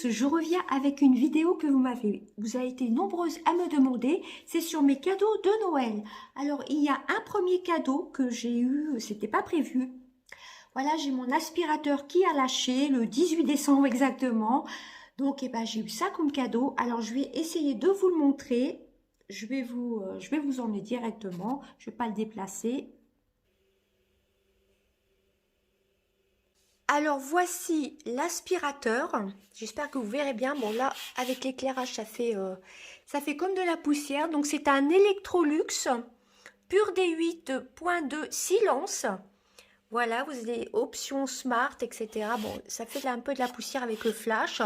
tous, je reviens avec une vidéo que vous avez été nombreuses à me demander, c'est sur mes cadeaux de Noël. Alors il y a un premier cadeau que j'ai eu, c'était pas prévu. Voilà, j'ai mon aspirateur qui a lâché le 18 décembre exactement. Donc j'ai eu ça comme cadeau. Alors je vais essayer de vous le montrer. Je vais vous emmener directement, je vais pas le déplacer. Alors voici l'aspirateur. J'espère que vous verrez bien. Bon là, avec l'éclairage, ça fait comme de la poussière. Donc c'est un Electrolux Pure D8.2 silence. Voilà, vous avez options smart, etc. Bon, ça fait un peu de la poussière avec le flash.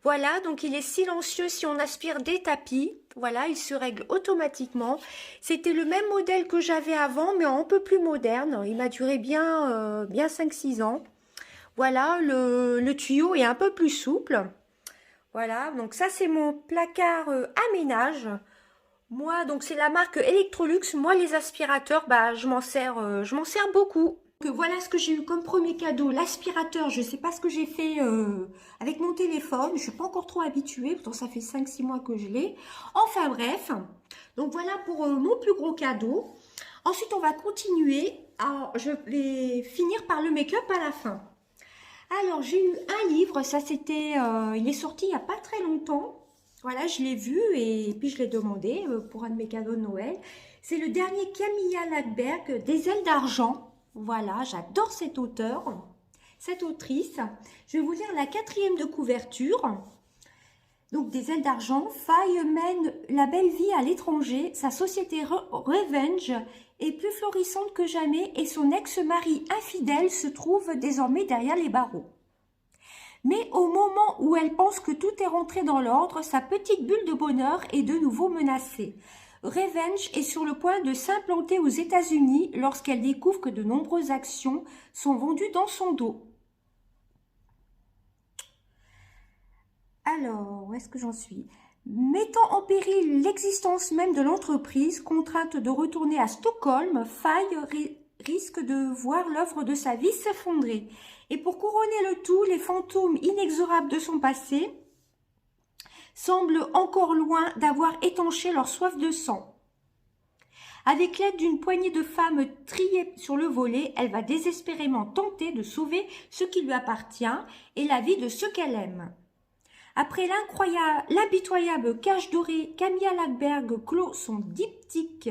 Voilà, donc il est silencieux si on aspire des tapis. Voilà, il se règle automatiquement. C'était le même modèle que j'avais avant, mais un peu plus moderne. Il m'a duré bien 5-6 ans. Voilà, le tuyau est un peu plus souple. Voilà, donc ça c'est mon placard à ménage. Moi, donc c'est la marque Electrolux. Moi, les aspirateurs, je m'en sers beaucoup. Donc, voilà ce que j'ai eu comme premier cadeau, l'aspirateur. Je ne sais pas ce que j'ai fait avec mon téléphone. Je ne suis pas encore trop habituée, pourtant ça fait 5-6 mois que je l'ai. Enfin bref, donc voilà pour mon plus gros cadeau. Ensuite, on va continuer. Alors, je vais finir par le make-up à la fin. Alors, j'ai eu un livre, ça c'était, il est sorti il n'y a pas très longtemps. Voilà, je l'ai vu et puis je l'ai demandé pour un de mes cadeaux de Noël. C'est le dernier Camilla Lackberg, Des ailes d'argent. Voilà, j'adore cet auteur, cette autrice. Je vais vous lire la 4e de couverture. Donc, Des ailes d'argent, Faye mène la belle vie à l'étranger. Sa société Revenge est plus florissante que jamais et son ex-mari infidèle se trouve désormais derrière les barreaux. Mais au moment où elle pense que tout est rentré dans l'ordre, sa petite bulle de bonheur est de nouveau menacée. Revenge est sur le point de s'implanter aux États-Unis lorsqu'elle découvre que de nombreuses actions sont vendues dans son dos. Alors, où est-ce que j'en suis? Mettant en péril l'existence même de l'entreprise, contrainte de retourner à Stockholm, Faye risque de voir l'œuvre de sa vie s'effondrer. Et pour couronner le tout, les fantômes inexorables de son passé semblent encore loin d'avoir étanché leur soif de sang. Avec l'aide d'une poignée de femmes triées sur le volet, elle va désespérément tenter de sauver ce qui lui appartient et la vie de ceux qu'elle aime. Après l'impitoyable cage dorée, Camilla Lackberg clôt son diptyque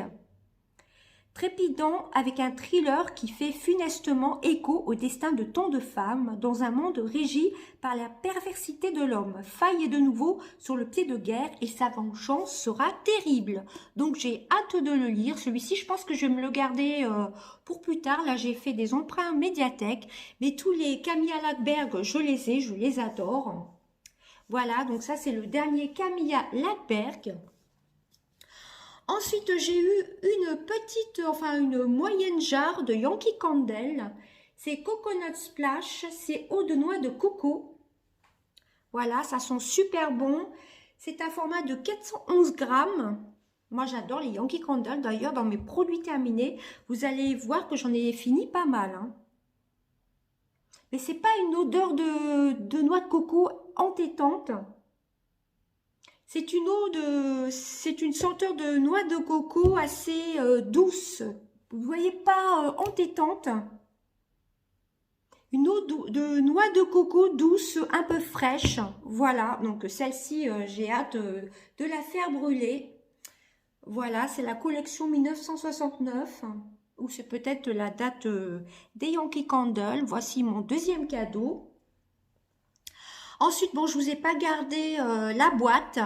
trépidant avec un thriller qui fait funestement écho au destin de tant de femmes dans un monde régi par la perversité de l'homme. Faye est de nouveau sur le pied de guerre et sa vengeance sera terrible. Donc j'ai hâte de le lire. Celui-ci, je pense que je vais me le garder pour plus tard. Là, j'ai fait des emprunts médiathèque, mais tous les Camilla Lackberg, je les adore. Voilà, donc ça c'est le dernier Camilla Lackberg. Ensuite, j'ai eu une moyenne jarre de Yankee Candle. C'est Coconut Splash, c'est eau de noix de coco. Voilà, ça sent super bon. C'est un format de 411 grammes. Moi, j'adore les Yankee Candle. D'ailleurs, dans mes produits terminés, vous allez voir que j'en ai fini pas mal. Hein. Mais c'est pas une odeur de noix de coco entêtante. C'est une senteur de noix de coco assez douce. Vous voyez pas entêtante. Une eau de noix de coco douce, un peu fraîche. Voilà, donc celle-ci, j'ai hâte de la faire brûler. Voilà, c'est la collection 1969. Ou c'est peut-être la date des Yankee Candle. Voici mon deuxième cadeau. Ensuite, bon, je vous ai pas gardé la boîte,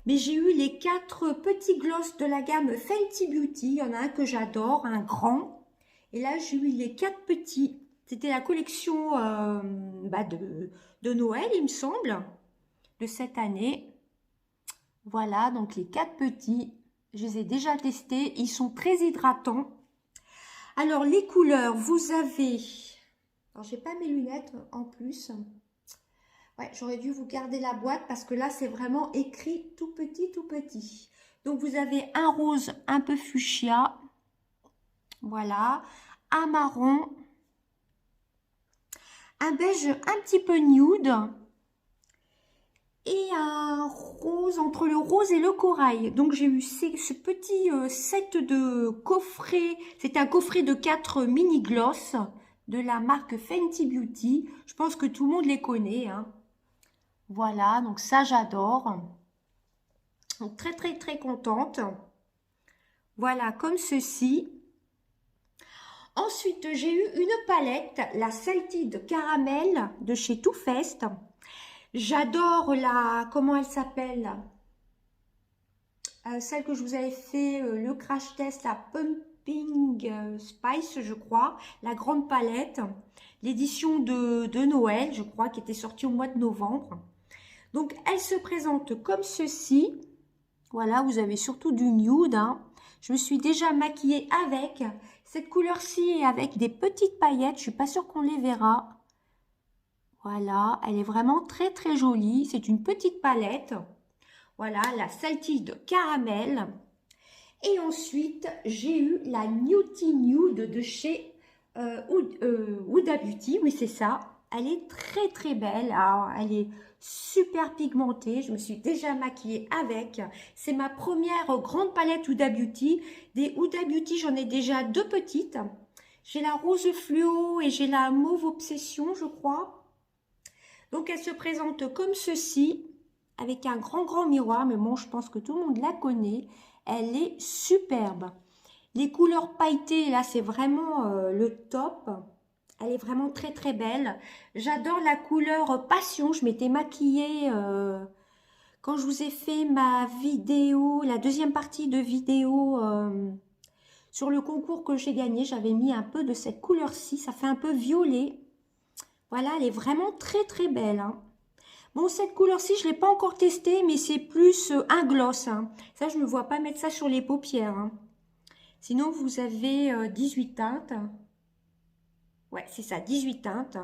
mais j'ai eu les 4 petits gloss de la gamme Fenty Beauty. Il y en a un que j'adore, un grand. Et là, j'ai eu les 4 petits. C'était la collection de Noël, il me semble, de cette année. Voilà, donc les 4 petits, je les ai déjà testés. Ils sont très hydratants. Alors, les couleurs, vous avez... Alors, j'ai pas mes lunettes en plus. Ouais, j'aurais dû vous garder la boîte parce que là, c'est vraiment écrit tout petit, tout petit. Donc, vous avez un rose un peu fuchsia. Voilà. Un marron. Un beige un petit peu nude. et un rose, entre le rose et le corail. Donc j'ai eu ce petit set de coffret, c'est un coffret de 4 mini gloss de la marque Fenty Beauty. Je pense que tout le monde les connaît, hein. Voilà, donc ça j'adore. Donc très très très contente. Voilà, comme ceci. Ensuite, j'ai eu une palette, la Salted Caramel de chez Too Faced. J'adore la, comment elle s'appelle, celle que je vous avais fait le crash test, la Pumping Spice, je crois, la grande palette, l'édition de Noël, je crois, qui était sortie au mois de novembre. Donc, elle se présente comme ceci. Voilà, vous avez surtout du nude, hein. Je me suis déjà maquillée avec cette couleur-ci et avec des petites paillettes. Je suis pas sûre qu'on les verra. Voilà, elle est vraiment très très jolie. C'est une petite palette. Voilà, la Salted Caramel. Et ensuite, j'ai eu la Nudie Nude de chez Huda Beauty. Oui, c'est ça. Elle est très très belle. Alors, elle est super pigmentée. Je me suis déjà maquillée avec. C'est ma première grande palette Huda Beauty. Des Huda Beauty, j'en ai déjà 2 petites. J'ai la rose fluo et j'ai la mauve obsession, je crois. Donc, elle se présente comme ceci, avec un grand miroir. Mais bon, je pense que tout le monde la connaît. Elle est superbe. Les couleurs pailletées, là, c'est vraiment le top. Elle est vraiment très très belle. J'adore la couleur passion. Je m'étais maquillée quand je vous ai fait ma vidéo, la deuxième partie de vidéo sur le concours que j'ai gagné. J'avais mis un peu de cette couleur-ci. Ça fait un peu violet. Voilà, elle est vraiment très très belle, hein. Bon, cette couleur-ci, je ne l'ai pas encore testée, mais c'est plus un gloss, hein. Ça, je ne me vois pas mettre ça sur les paupières, hein. Sinon, vous avez 18 teintes. Ouais, c'est ça, 18 teintes.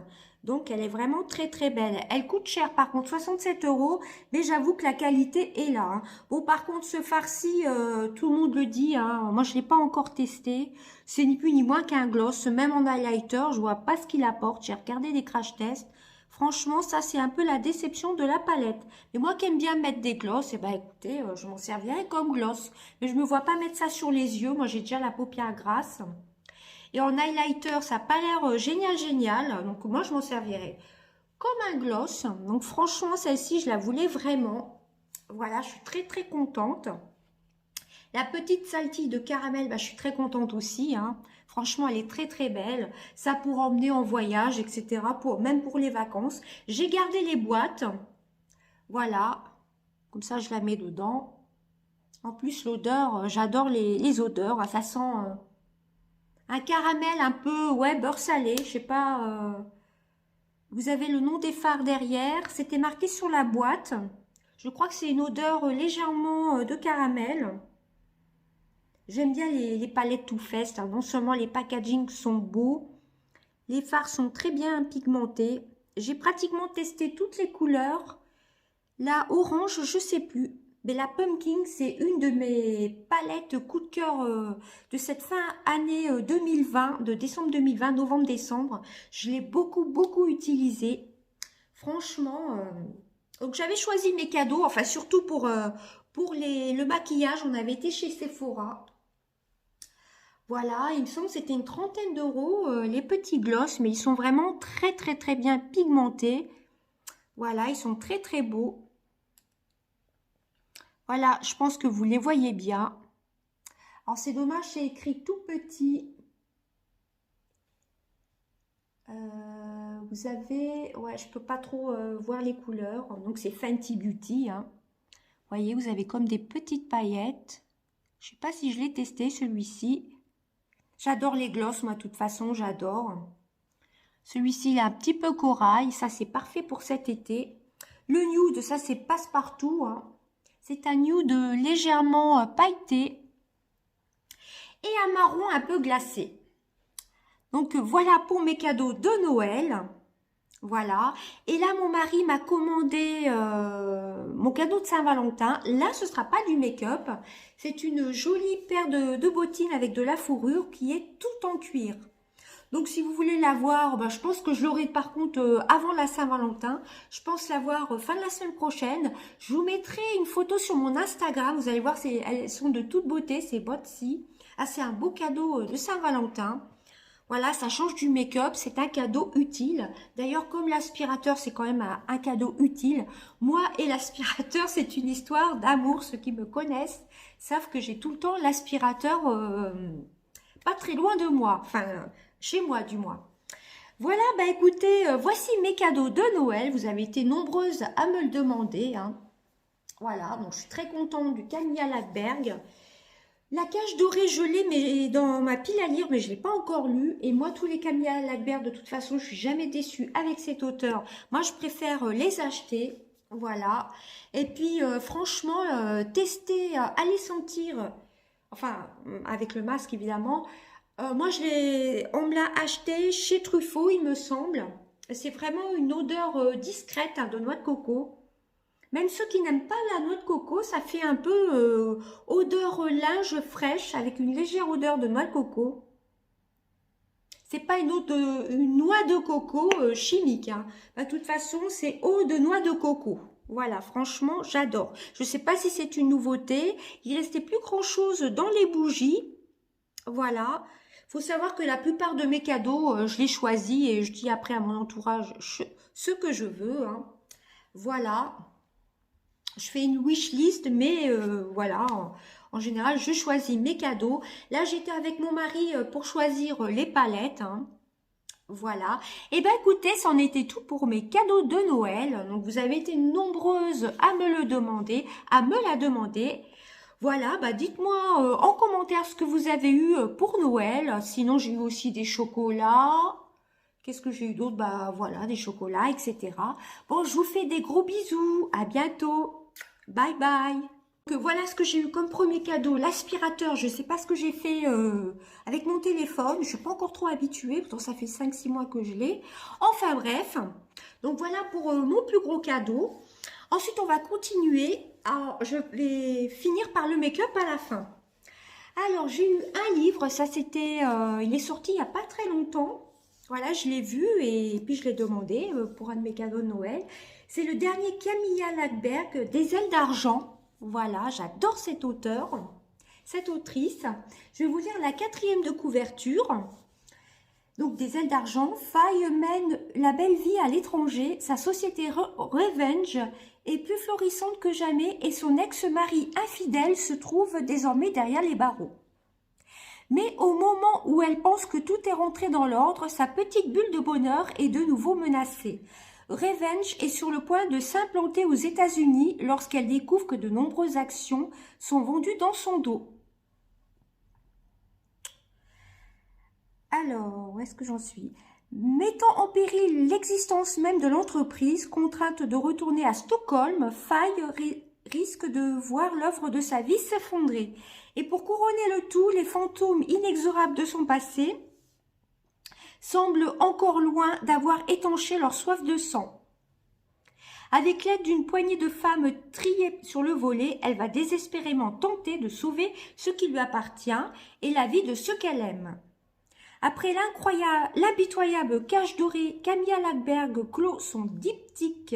Donc, elle est vraiment très, très belle. Elle coûte cher, par contre, 67 €. Mais j'avoue que la qualité est là, hein. Bon, par contre, ce farci, tout le monde le dit, hein. Moi, je ne l'ai pas encore testé. C'est ni plus ni moins qu'un gloss. Même en highlighter, je vois pas ce qu'il apporte. J'ai regardé des crash tests. Franchement, ça, c'est un peu la déception de la palette. Mais moi qui aime bien mettre des gloss, eh ben, écoutez, je m'en servirai comme gloss. Mais je ne me vois pas mettre ça sur les yeux. Moi, j'ai déjà la paupière grasse. Et en highlighter, ça n'a pas l'air génial. Donc, moi, je m'en servirai comme un gloss. Donc, franchement, celle-ci, je la voulais vraiment. Voilà, je suis très, très contente. La petite saltille de caramel, bah, je suis très contente aussi, hein. Franchement, elle est très, très belle. Ça pour emmener en voyage, etc. Même pour les vacances. J'ai gardé les boîtes. Voilà. Comme ça, je la mets dedans. En plus, l'odeur, j'adore les odeurs. Ça sent... un caramel un peu, ouais, beurre salé, je sais pas. Vous avez le nom des fards derrière. C'était marqué sur la boîte. Je crois que c'est une odeur légèrement de caramel. J'aime bien les palettes Too Faced, hein. Non seulement les packagings sont beaux, les fards sont très bien pigmentés. J'ai pratiquement testé toutes les couleurs. La orange, je sais plus. Mais la Pumpkin, c'est une de mes palettes coup de cœur de cette fin année 2020, de décembre 2020, novembre-décembre. Je l'ai beaucoup utilisée. Franchement, donc j'avais choisi mes cadeaux, enfin surtout pour le maquillage. On avait été chez Sephora. Voilà, il me semble que c'était une trentaine d'euros, les petits gloss, mais ils sont vraiment très bien pigmentés. Voilà, ils sont très beaux. Voilà, je pense que vous les voyez bien. Alors, c'est dommage, c'est écrit tout petit. Vous avez... Ouais, je peux pas trop voir les couleurs. Donc, c'est Fenty Beauty, hein. Vous voyez, vous avez comme des petites paillettes. Je sais pas si je l'ai testé, celui-ci. J'adore les gloss, moi, de toute façon, j'adore. Celui-ci, il est un petit peu corail. Ça, c'est parfait pour cet été. Le nude, ça, c'est passe-partout, hein. C'est un nude légèrement pailleté et un marron un peu glacé. Donc voilà pour mes cadeaux de Noël. Voilà. Et là, mon mari m'a commandé mon cadeau de Saint-Valentin. Là, ce ne sera pas du make-up. C'est une jolie paire de bottines avec de la fourrure qui est tout en cuir. Donc si vous voulez l'avoir, ben, je pense que je l'aurai par contre avant la Saint-Valentin. Je pense l'avoir fin de la semaine prochaine. Je vous mettrai une photo sur mon Instagram. Vous allez voir, elles sont de toute beauté, ces bottes-ci. Ah, c'est un beau cadeau de Saint-Valentin. Voilà, ça change du make-up, c'est un cadeau utile. D'ailleurs, comme l'aspirateur, c'est quand même un cadeau utile. Moi et l'aspirateur, c'est une histoire d'amour. Ceux qui me connaissent savent que j'ai tout le temps l'aspirateur pas très loin de moi. Enfin, chez moi du moins. Voilà, bah écoutez, voici mes cadeaux de Noël. Vous avez été nombreuses à me le demander, hein. Voilà, donc je suis très contente du Camilla Lackberg. La cage dorée, je l'ai mais dans ma pile à lire, mais je ne l'ai pas encore lu. Et moi, tous les Camilla Lackberg, de toute façon, je suis jamais déçue avec cet auteur. Moi, je préfère les acheter. Voilà. Et puis, franchement, tester, aller sentir, enfin, avec le masque, évidemment. Moi, on me l'a acheté chez Truffaut, il me semble. C'est vraiment une odeur discrète, hein, de noix de coco. Même ceux qui n'aiment pas la noix de coco, ça fait un peu odeur linge fraîche avec une légère odeur de noix de coco. C'est pas une noix de coco chimique, hein. Bah, de toute façon, c'est eau de noix de coco. Voilà, franchement, j'adore. Je ne sais pas si c'est une nouveauté. Il restait plus grand chose dans les bougies. Voilà. Faut savoir que la plupart de mes cadeaux, je les choisis et je dis après à mon entourage ce que je veux, hein. Voilà. Je fais une wish list, mais voilà, en général, je choisis mes cadeaux. Là, j'étais avec mon mari pour choisir les palettes, hein. Voilà. Et ben écoutez, c'en était tout pour mes cadeaux de Noël. Donc, vous avez été nombreuses à me le demander, à me la demander. Voilà, bah dites-moi en commentaire ce que vous avez eu pour Noël. Sinon, j'ai eu aussi des chocolats. Qu'est-ce que j'ai eu d'autre? Bah voilà, des chocolats, etc. Bon, je vous fais des gros bisous. À bientôt. Bye bye. Donc, voilà ce que j'ai eu comme premier cadeau, l'aspirateur. Je ne sais pas ce que j'ai fait avec mon téléphone. Je ne suis pas encore trop habituée, pourtant ça fait 5-6 mois que je l'ai. Enfin bref, donc voilà pour mon plus gros cadeau. Ensuite, on va continuer. Alors, je vais finir par le make-up à la fin. Alors, j'ai eu un livre, ça c'était, il est sorti il n'y a pas très longtemps. Voilà, je l'ai vu et puis je l'ai demandé pour un de mes cadeaux de Noël. C'est le dernier Camilla Lackberg, Des ailes d'argent. Voilà, j'adore cet auteur, cette autrice. Je vais vous lire la 4e de couverture. Donc, Des ailes d'argent, Faye mène la belle vie à l'étranger. Sa société Revenge est plus florissante que jamais et son ex-mari infidèle se trouve désormais derrière les barreaux. Mais au moment où elle pense que tout est rentré dans l'ordre, sa petite bulle de bonheur est de nouveau menacée. Revenge est sur le point de s'implanter aux États-Unis lorsqu'elle découvre que de nombreuses actions sont vendues dans son dos. Alors, où est-ce que j'en suis? Mettant en péril l'existence même de l'entreprise, contrainte de retourner à Stockholm, Faye risque de voir l'œuvre de sa vie s'effondrer. Et pour couronner le tout, les fantômes inexorables de son passé semblent encore loin d'avoir étanché leur soif de sang. Avec l'aide d'une poignée de femmes triées sur le volet, elle va désespérément tenter de sauver ce qui lui appartient et la vie de ceux qu'elle aime. Après l'impitoyable cage dorée, Camilla Lackberg clôt son diptyque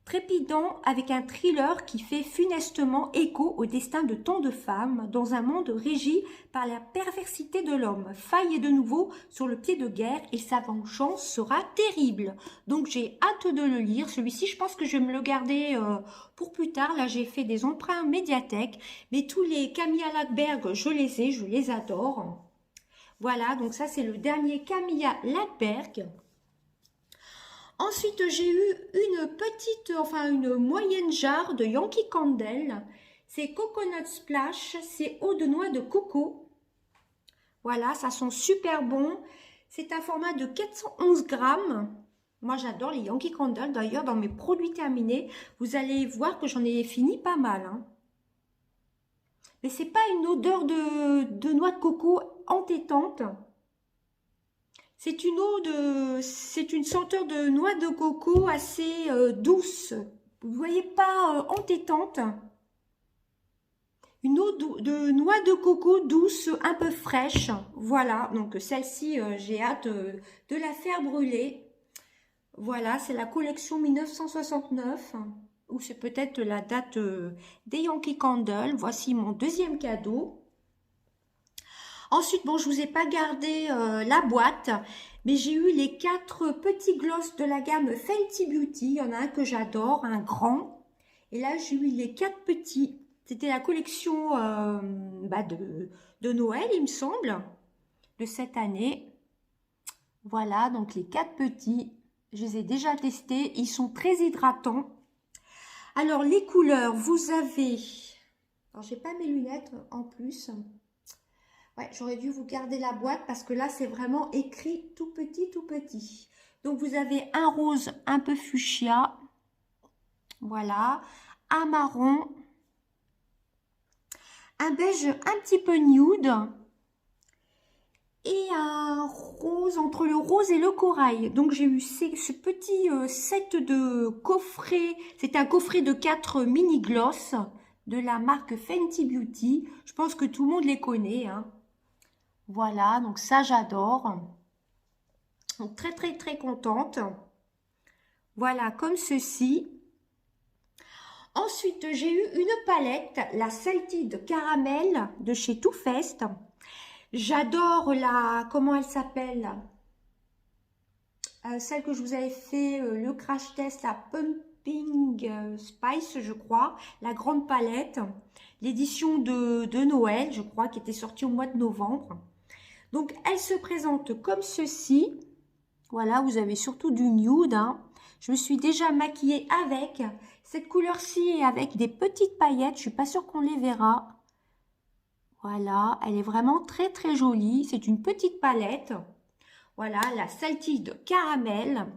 trépidant avec un thriller qui fait funestement écho au destin de tant de femmes dans un monde régi par la perversité de l'homme. Faye est de nouveau sur le pied de guerre et sa vengeance sera terrible. Donc j'ai hâte de le lire. Celui-ci, je pense que je vais me le garder pour plus tard. Là, j'ai fait des emprunts médiathèque. Mais tous les Camilla Lackberg, je les adore. Voilà, donc ça c'est le dernier Camilla Lackberg. Ensuite, j'ai eu une moyenne jarre de Yankee Candle. C'est Coconut Splash, c'est eau de noix de coco. Voilà, ça sent super bon. C'est un format de 411 grammes. Moi, j'adore les Yankee Candle. D'ailleurs, dans mes produits terminés, vous allez voir que j'en ai fini pas mal, hein. Mais c'est pas une odeur de noix de coco entêtante. C'est une senteur de noix de coco assez douce. Vous voyez, pas entêtante. une eau de noix de coco douce, un peu fraîche. Voilà, donc celle-ci, j'ai hâte de la faire brûler. Voilà, c'est la collection 1969, ou c'est peut-être la date des Yankee Candle. Voici mon deuxième cadeau. Ensuite, bon, je vous ai pas gardé la boîte, mais j'ai eu les 4 petits gloss de la gamme Fenty Beauty. Il y en a un que j'adore, un grand. Et là, j'ai eu les 4 petits. C'était la collection de Noël, il me semble, de cette année. Voilà, donc les 4 petits. Je les ai déjà testés. Ils sont très hydratants. Alors, les couleurs, vous avez... Alors, j'ai pas mes lunettes en plus. Ouais, j'aurais dû vous garder la boîte parce que là, c'est vraiment écrit tout petit, tout petit. Donc, vous avez un rose un peu fuchsia. Voilà. Un marron. Un beige un petit peu nude. Et un rose, entre le rose et le corail. Donc, j'ai eu ce petit set de coffret. C'est un coffret de 4 mini gloss de la marque Fenty Beauty. Je pense que tout le monde les connaît, hein. Voilà, donc ça j'adore. Donc très très très contente. Voilà, comme ceci. Ensuite, j'ai eu une palette, la Salted Caramel de chez Too Faced. J'adore la, comment elle s'appelle, celle que je vous avais fait le crash test, la Pumping Spice, je crois, la grande palette. L'édition de Noël, je crois, qui était sortie au mois de novembre. Donc, elle se présente comme ceci. Voilà, vous avez surtout du nude, hein. Je me suis déjà maquillée avec. Cette couleur-ci est avec des petites paillettes. Je suis pas sûre qu'on les verra. Voilà, elle est vraiment très très jolie. C'est une petite palette. Voilà, la Salted Caramel.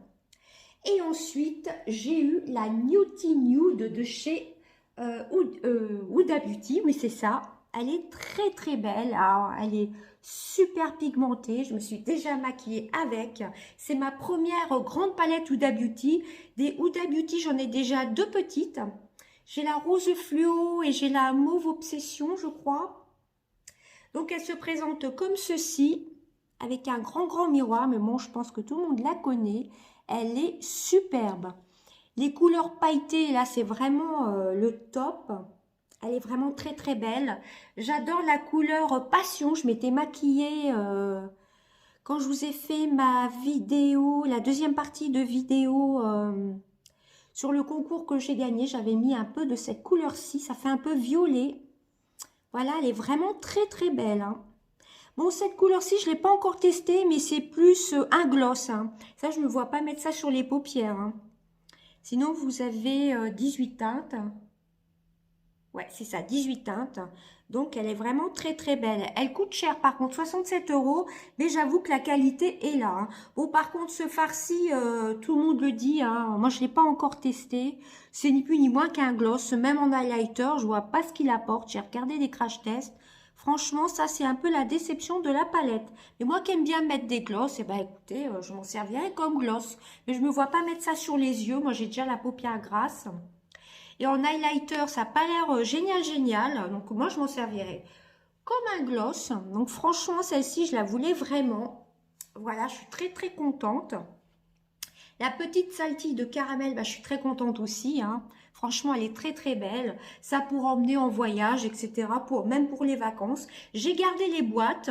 Et ensuite, j'ai eu la Nudie Nude de chez Huda Beauty. Oui, c'est ça. Elle est très très belle. Alors, elle est super pigmentée. Je me suis déjà maquillée avec. C'est ma première grande palette Huda Beauty. Des Huda Beauty, j'en ai déjà 2 petites. J'ai la rose fluo et j'ai la mauve obsession, je crois. Donc, elle se présente comme ceci, avec un grand miroir. Mais bon, je pense que tout le monde la connaît. Elle est superbe. Les couleurs pailletées, là, c'est vraiment le top. Elle est vraiment très très belle. J'adore la couleur passion. Je m'étais maquillée quand je vous ai fait ma vidéo, la deuxième partie de vidéo sur le concours que j'ai gagné. J'avais mis un peu de cette couleur-ci. Ça fait un peu violet. Voilà, elle est vraiment très très belle, hein. Bon, cette couleur-ci, je ne l'ai pas encore testée, mais c'est plus un gloss, hein. Ça, je ne me vois pas mettre ça sur les paupières, hein. Sinon, vous avez 18 teintes. Ouais, c'est ça, 18 teintes. Donc, elle est vraiment très, très belle. Elle coûte cher, par contre, 67 €. Mais j'avoue que la qualité est là, hein. Bon, par contre, ce farci, tout le monde le dit, hein. Moi, je ne l'ai pas encore testé. C'est ni plus ni moins qu'un gloss. Même en highlighter, je vois pas ce qu'il apporte. J'ai regardé des crash tests. Franchement, ça, c'est un peu la déception de la palette. Mais moi qui aime bien mettre des gloss, eh ben, écoutez, je m'en servirai comme gloss. Mais je me vois pas mettre ça sur les yeux. Moi, j'ai déjà la paupière grasse. Et en highlighter, ça n'a pas l'air génial. Donc, moi, je m'en servirai comme un gloss. Donc, franchement, celle-ci, je la voulais vraiment. Voilà, je suis très, très contente. La petite saltille de caramel, bah, je suis très contente aussi, hein. Franchement, elle est très, très belle. Ça pour emmener en voyage, etc. Même pour les vacances. J'ai gardé les boîtes.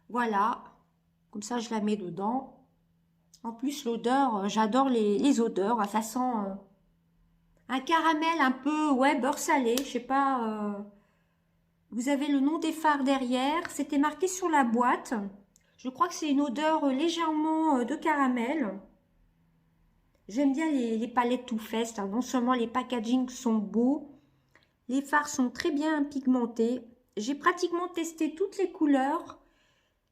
Voilà. Comme ça, je la mets dedans. En plus, l'odeur, j'adore les odeurs. Ça sent... un caramel un peu, ouais, beurre salé, je sais pas. Vous avez le nom des fards derrière. C'était marqué sur la boîte. Je crois que c'est une odeur légèrement de caramel. J'aime bien les palettes Too Faced, hein. Non seulement les packagings sont beaux, les fards sont très bien pigmentés. J'ai pratiquement testé toutes les couleurs.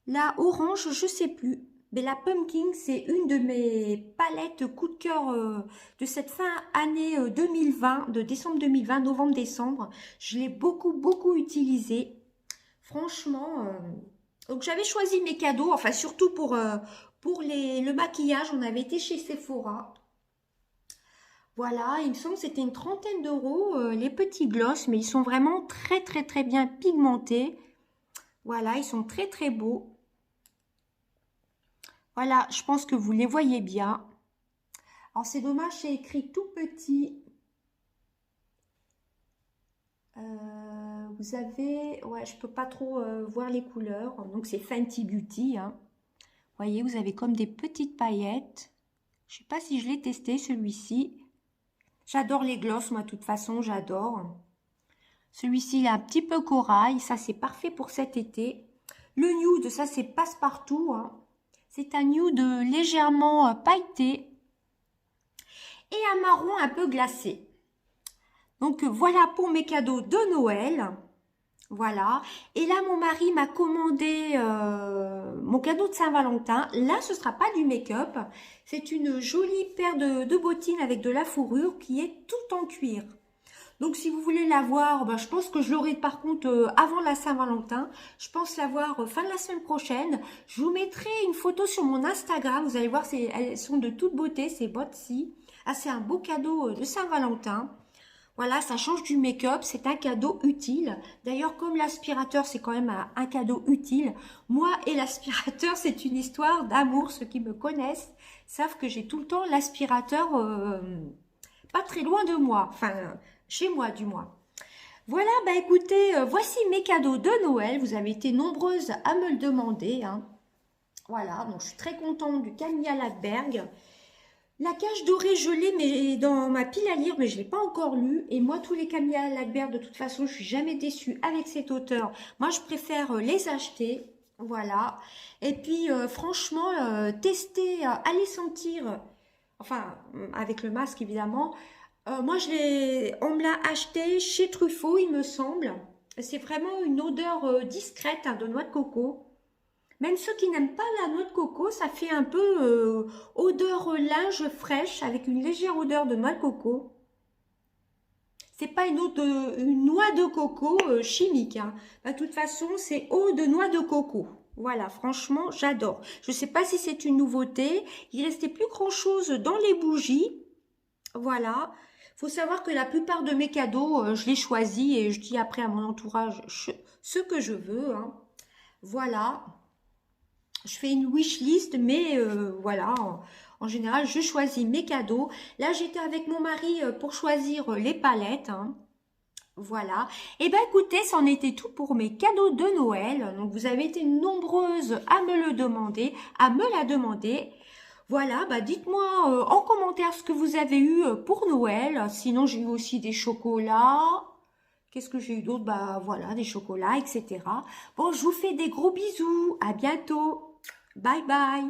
La orange, je sais plus. Mais la pumpkin, c'est une de mes palettes coup de cœur de cette fin année 2020, de décembre 2020, novembre-décembre. Je l'ai beaucoup utilisée. Franchement, donc j'avais choisi mes cadeaux, enfin surtout pour le maquillage. On avait été chez Sephora. Voilà, il me semble que c'était une trentaine d'euros, les petits gloss, mais ils sont vraiment très très très bien pigmentés. Voilà, ils sont très très beaux. Voilà, je pense que vous les voyez bien. Alors c'est dommage, c'est écrit tout petit. Vous avez, ouais, je peux pas trop voir les couleurs. Donc c'est Fenty Beauty, hein. Vous voyez, vous avez comme des petites paillettes. Je sais pas si je l'ai testé celui-ci. J'adore les gloss, moi, de toute façon, j'adore. Celui-ci, il est un petit peu corail. Ça, c'est parfait pour cet été. Le nude, ça, c'est passe-partout, hein. C'est un nude légèrement pailleté et un marron un peu glacé. Donc, voilà pour mes cadeaux de Noël. Voilà. Et là, mon mari m'a commandé mon cadeau de Saint-Valentin. Là, ce sera pas du make-up. C'est une jolie paire de bottines avec de la fourrure qui est tout en cuir. Donc, si vous voulez la voir, ben, je pense que je l'aurai par contre avant la Saint-Valentin. Je pense la voir fin de la semaine prochaine. Je vous mettrai une photo sur mon Instagram. Vous allez voir, elles sont de toute beauté, ces bottes-ci. Ah, c'est un beau cadeau de Saint-Valentin. Voilà, ça change du make-up, c'est un cadeau utile. D'ailleurs, comme l'aspirateur, c'est quand même un cadeau utile. Moi et l'aspirateur, c'est une histoire d'amour. Ceux qui me connaissent savent que j'ai tout le temps l'aspirateur pas très loin de moi. Enfin, chez moi du moins. Voilà, bah écoutez, voici mes cadeaux de Noël. Vous avez été nombreuses à me le demander, hein. Voilà, donc je suis très contente du Camilla Lagerberg. La cage dorée, je l'ai mais dans ma pile à lire, mais je ne l'ai pas encore lu. Et moi, tous les Camilla Lagerberg, de toute façon, je suis jamais déçue avec cet auteur. Moi, je préfère les acheter. Voilà. Et puis, franchement, tester, aller sentir, enfin, avec le masque, évidemment. Moi, on me l'a acheté chez Truffaut, il me semble. C'est vraiment une odeur discrète, hein, de noix de coco. Même ceux qui n'aiment pas la noix de coco, ça fait un peu odeur linge fraîche avec une légère odeur de noix de coco. C'est pas une noix de coco chimique, hein. Bah, de toute façon, c'est eau de noix de coco. Voilà, franchement, j'adore. Je ne sais pas si c'est une nouveauté. Il restait plus grand-chose dans les bougies. Voilà. Faut savoir que la plupart de mes cadeaux, je les choisis et je dis après à mon entourage ce que je veux, hein. Voilà. Je fais une wish list, mais voilà, en général, je choisis mes cadeaux. Là, j'étais avec mon mari pour choisir les palettes, hein. Voilà. Et ben écoutez, c'en était tout pour mes cadeaux de Noël. Donc, vous avez été nombreuses à me le demander, à me la demander. Voilà, bah dites-moi en commentaire ce que vous avez eu pour Noël. Sinon, j'ai eu aussi des chocolats. Qu'est-ce que j'ai eu d'autre? Bah voilà, des chocolats, etc. Bon, je vous fais des gros bisous. À bientôt. Bye bye.